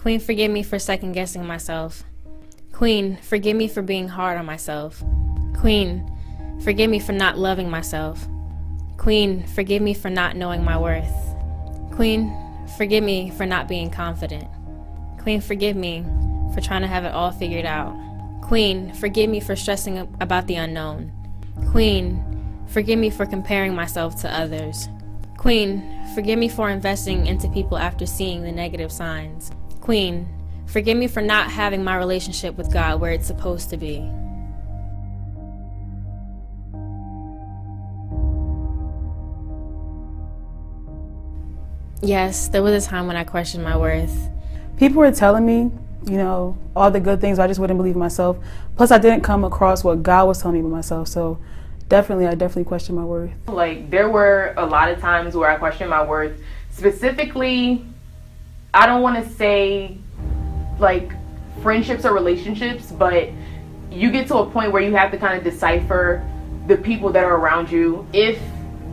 Queen, forgive me for second-guessing myself. Queen, forgive me for being hard on myself. Queen, forgive me for not loving myself. Queen, forgive me for not knowing my worth. Queen, forgive me for not being confident. Queen, forgive me for trying to have it all figured out. Queen, forgive me for stressing about the unknown. Queen, forgive me for comparing myself to others. Queen, forgive me for investing into people after seeing the negative signs. Queen, forgive me for not having my relationship with God where it's supposed to be. Yes, there was a time when I questioned my worth. People were telling me, all the good things, I just wouldn't believe myself. Plus, I didn't come across what God was telling me about myself, so I definitely questioned my worth. Like, there were a lot of times where I questioned my worth. Specifically, I don't want to say, like, friendships or relationships, but you get to a point where you have to kind of decipher the people that are around you, if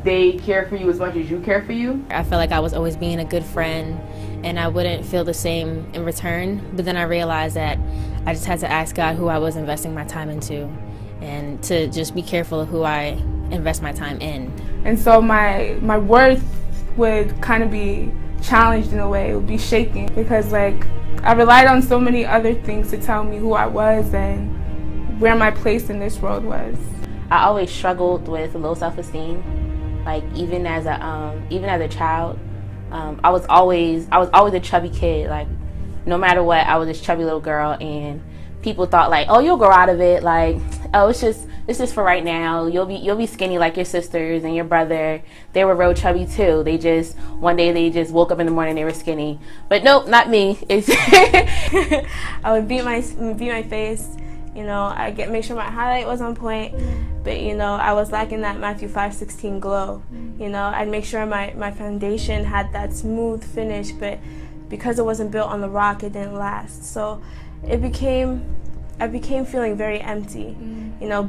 they care for you as much as you care for you. I felt like I was always being a good friend and I wouldn't feel the same in return, but then I realized that I just had to ask God who I was investing my time into and to just be careful of who I invest my time in. And so my worth would kind of be challenged in a way. It would be shaking because I relied on so many other things to tell me who I was and where my place in this world was. I always struggled with low self-esteem. Even as a child, I was always a chubby kid. Like, no matter what, I was this chubby little girl, and people thought oh, you'll grow out of it. Oh, it's just for right now. You'll be skinny like your sisters and your brother. They were real chubby too. One day they just woke up in the morning, they were skinny. But nope, not me. I would beat my face. I make sure my highlight was on point, but I was lacking that Matthew 5:16 glow. I'd make sure my foundation had that smooth finish, but because it wasn't built on the rock, it didn't last. So I became feeling very empty.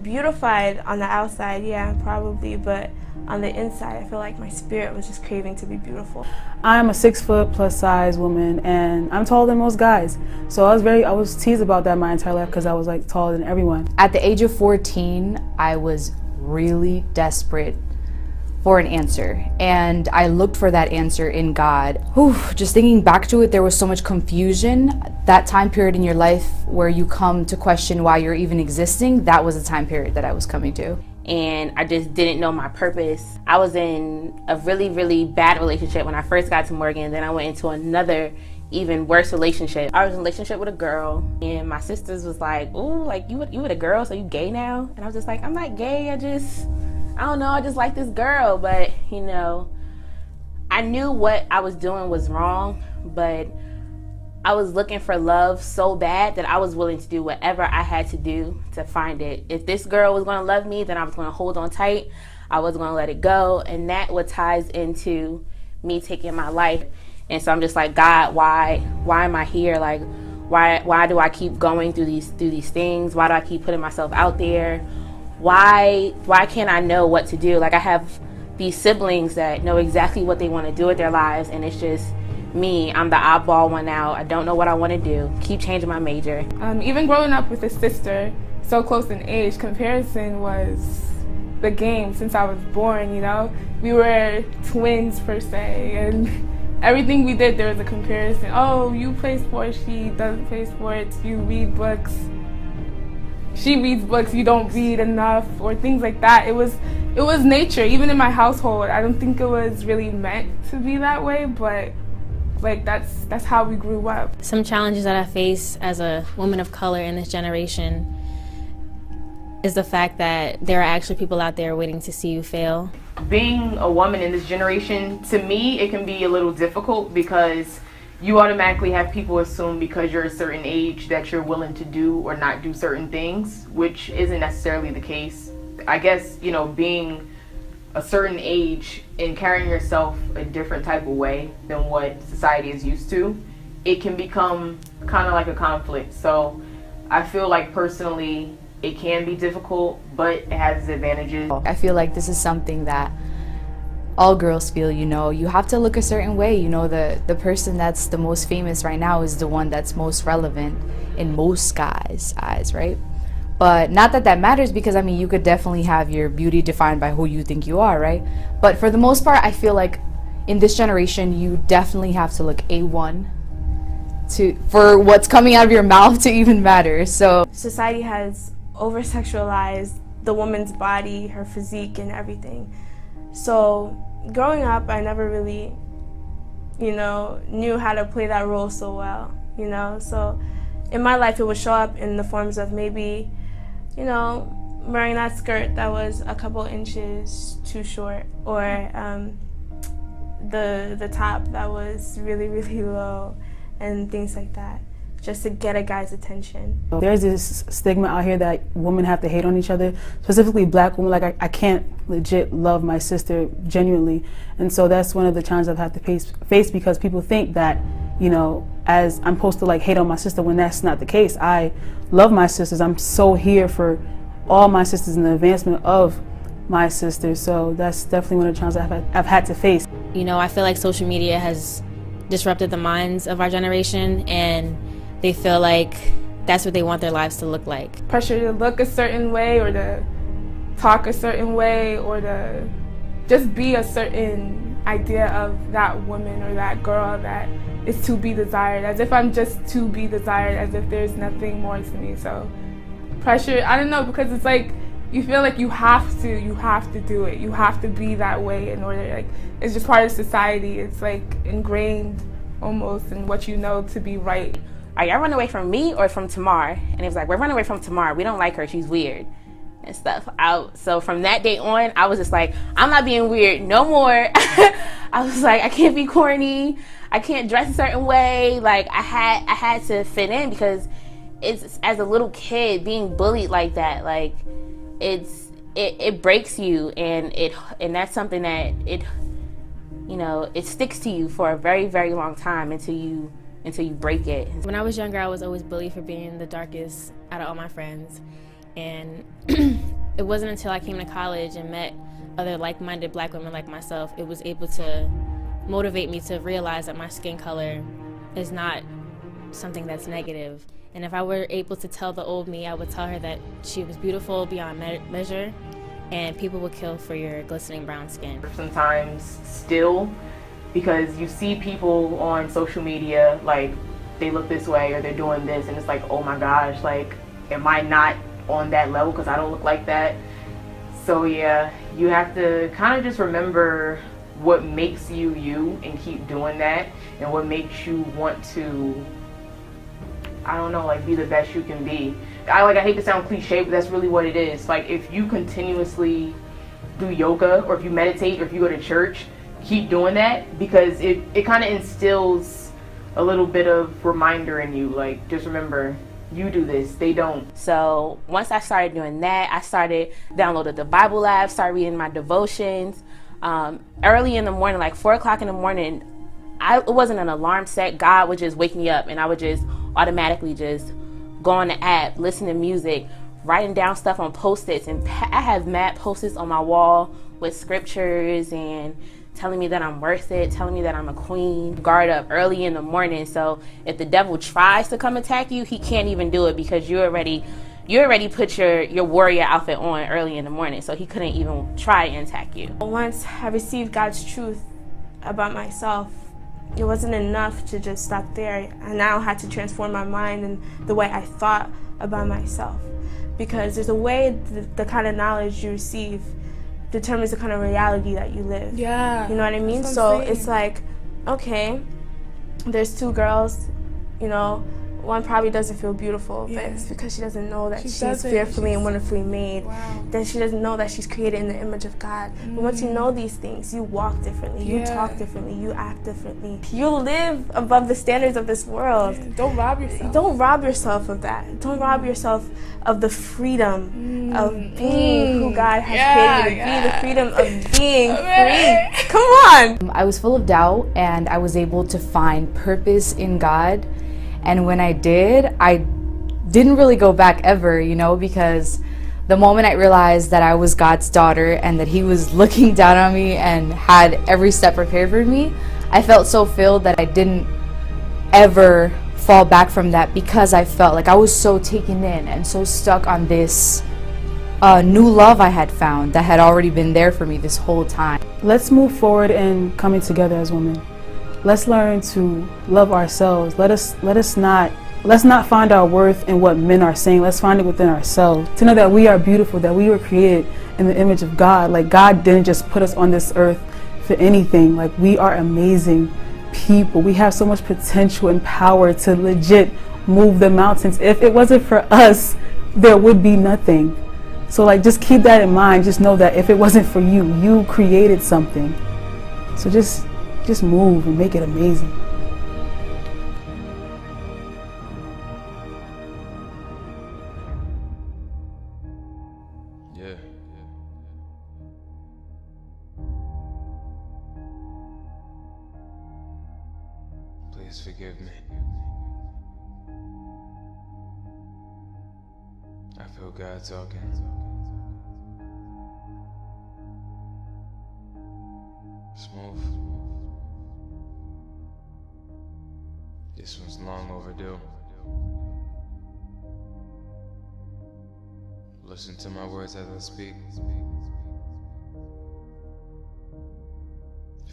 Beautified on the outside, yeah, probably, but on the inside, I feel like my spirit was just craving to be beautiful. I'm a 6 foot plus size woman, and I'm taller than most guys. So I was teased about that my entire life because I was taller than everyone. At the age of 14, I was really desperate for an answer, and I looked for that answer in God. Just thinking back to it, there was so much confusion. That time period in your life where you come to question why you're even existing, that was the time period that I was coming to. And I just didn't know my purpose. I was in a really, really bad relationship when I first got to Morgan. Then I went into another even worse relationship. I was in a relationship with a girl, and my sisters was like, "Ooh, you with a girl, so you gay now?" And I was just like, "I'm not gay. I don't know. I just like this girl." But I knew what I was doing was wrong, but I was looking for love so bad that I was willing to do whatever I had to do to find it. If this girl was going to love me, then I was going to hold on tight. I wasn't going to let it go. And that what ties into me taking my life. And so I'm just like, God, why am I here? Why do I keep going through these things? Why do I keep putting myself out there? Why can't I know what to do? I have these siblings that know exactly what they want to do with their lives, and it's just me. I'm the oddball one out. I don't know what I want to do. Keep changing my major. Even growing up with a sister so close in age, comparison was the game since I was born. We were twins per se, and everything we did there was a comparison. Oh, you play sports, she doesn't play sports. You read books, she reads books, you don't read enough, or things like that. It was nature. Even in my household, I don't think it was really meant to be that way, but that's how we grew up. Some challenges that I face as a woman of color in this generation is the fact that there are actually people out there waiting to see you fail. Being a woman in this generation, to me, it can be a little difficult because you automatically have people assume because you're a certain age that you're willing to do or not do certain things, which isn't necessarily the case. I guess, being a certain age and carrying yourself a different type of way than what society is used to, it can become kind of like a conflict. So I feel like personally it can be difficult, but it has its advantages. I feel like this is something that all girls feel, you know, you have to look a certain way. You know, the person that's the most famous right now is the one that's most relevant in most guys' eyes, right? But not that that matters, because I mean, you could definitely have your beauty defined by who you think you are, right? But for the most part, I feel like in this generation, you definitely have to look A1 for what's coming out of your mouth to even matter. So society has over-sexualized the woman's body, her physique, and everything. So growing up, I never really, knew how to play that role so well, So in my life, it would show up in the forms of maybe, wearing that skirt that was a couple inches too short, or the top that was really, really low, and things like that, just to get a guy's attention. There's this stigma out here that women have to hate on each other, specifically black women. Like, I can't legit love my sister genuinely. And so that's one of the challenges I've had to face because people think that, as I'm supposed to like hate on my sister, when that's not the case. I love my sisters. I'm so here for all my sisters and the advancement of my sisters. So that's definitely one of the challenges I've had to face. I feel like social media has disrupted the minds of our generation, and they feel like that's what they want their lives to look like. Pressure to look a certain way, or to talk a certain way, or to just be a certain idea of that woman or that girl that is to be desired, as if I'm just to be desired, as if there's nothing more to me. So pressure, I don't know, because it's like you feel like you have to do it. You have to be that way in order, like, it's just part of society. It's like ingrained almost in what you know to be right. Are y'all running away from me or from Tamar? And it was like, we're running away from Tamar. We don't like her. She's weird and stuff. So from that day on, I was just like, I'm not being weird no more. I was like, I can't be corny. I can't dress a certain way. Like, I had to fit in, because it's, as a little kid, being bullied like that, like, it breaks you, and that's something that it sticks to you for a very, very long time until you break it. When I was younger, I was always bullied for being the darkest out of all my friends. And it wasn't until I came to college and met other like-minded black women like myself, it was able to motivate me to realize that my skin color is not something that's negative. And if I were able to tell the old me, I would tell her that she was beautiful beyond measure, and people would kill for your glistening brown skin. Sometimes still, because you see people on social media, like, they look this way or they're doing this, and it's like, oh my gosh, like, am I not on that level because I don't look like that? So yeah, you have to kind of just remember what makes you you and keep doing that, and what makes you want to, I don't know, like, be the best you can be. I hate to sound cliche, but that's really what it is. Like, if you continuously do yoga, or if you meditate, or if you go to church, keep doing that, because it kind of instills a little bit of reminder in you. Like, just remember, you do this, they don't. So once I started doing that, I started downloading the Bible Lab, started reading my devotions. Early in the morning, like 4 o'clock in the morning, it wasn't an alarm set. God would just wake me up, and I would just automatically just go on the app, listen to music, writing down stuff on Post-its. And I have mad Post-its on my wall with scriptures and telling me that I'm worth it, telling me that I'm a queen. Guard up early in the morning, so if the devil tries to come attack you, he can't even do it, because you already put your warrior outfit on early in the morning, so he couldn't even try and attack you. Once I received God's truth about myself, it wasn't enough to just stop there. I now had to transform my mind and the way I thought about myself, because there's a way the kind of knowledge you receive determines the kind of reality that you live. Yeah. You know what I mean? So it's like, okay, there's 2 girls, one probably doesn't feel beautiful, but it's because she doesn't know that she's fearfully and wonderfully made. Wow. That she doesn't know that she's created in the image of God. But once you know these things, you walk differently, you talk differently, you act differently. You live above the standards of this world. Yeah. Don't rob yourself. Don't rob yourself of that. Don't rob yourself of the freedom of being who God has created you to be, the freedom of being free. Come on! I was full of doubt, and I was able to find purpose in God. And when I did, I didn't really go back ever, because The moment I realized that I was God's daughter and that He was looking down on me and had every step prepared for me, I felt so filled that I didn't ever fall back from that, because I felt like I was so taken in and so stuck on this new love I had found that had already been there for me this whole time. Let's move forward in coming together as women. Let's learn to love ourselves. Let's not find our worth in what men are saying. Let's find it within ourselves. To know that we are beautiful, that we were created in the image of God. Like, God didn't just put us on this earth for anything. Like, we are amazing people. We have so much potential and power to legit move the mountains. If it wasn't for us, there would be nothing. So like, just keep that in mind. Just know that if it wasn't for you, you created something. So just move and make it amazing. Yeah. Please forgive me. I feel God talking. Smooth. This one's long overdue. Listen to my words as I speak.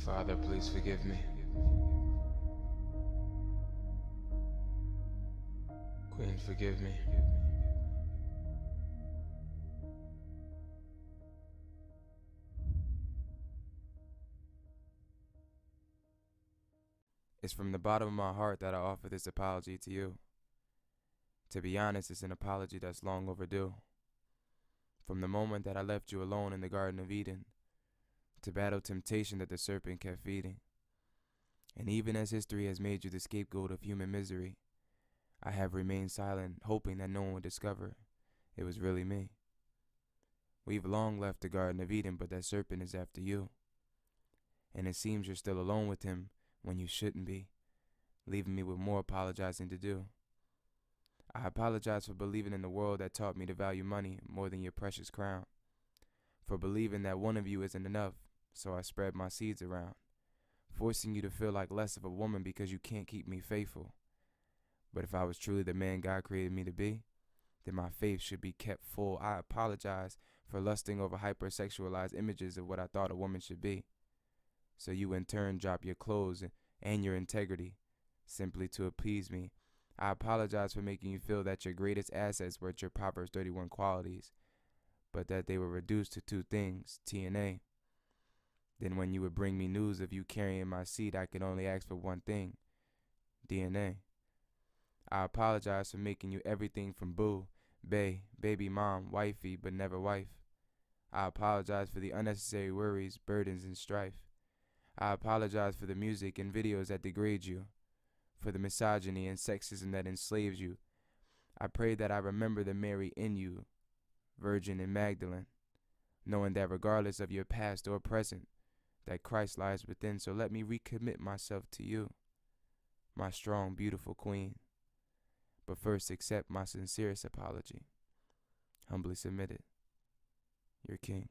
Father, please forgive me. Queen, forgive me. It's from the bottom of my heart that I offer this apology to you. To be honest, it's an apology that's long overdue. From the moment that I left you alone in the Garden of Eden, to battle temptation that the serpent kept feeding. And even as history has made you the scapegoat of human misery, I have remained silent, hoping that no one would discover it was really me. We've long left the Garden of Eden, but that serpent is after you. And it seems you're still alone with him when you shouldn't be, leaving me with more apologizing to do. I apologize for believing in the world that taught me to value money more than your precious crown, for believing that one of you isn't enough, so I spread my seeds around, forcing you to feel like less of a woman because you can't keep me faithful. But if I was truly the man God created me to be, then my faith should be kept full. I apologize for lusting over hypersexualized images of what I thought a woman should be, so you in turn drop your clothes and your integrity simply to appease me. I apologize for making you feel that your greatest assets were your Proverbs 31 qualities, but that they were reduced to two things, TNA. Then when you would bring me news of you carrying my seed, I could only ask for one thing, DNA. I apologize for making you everything from boo, bae, baby mom, wifey, but never wife. I apologize for the unnecessary worries, burdens, and strife. I apologize for the music and videos that degrade you, for the misogyny and sexism that enslaves you. I pray that I remember the Mary in you, Virgin and Magdalene, knowing that regardless of your past or present, that Christ lies within. So let me recommit myself to you, my strong, beautiful queen. But first accept my sincerest apology. Humbly submitted, your king.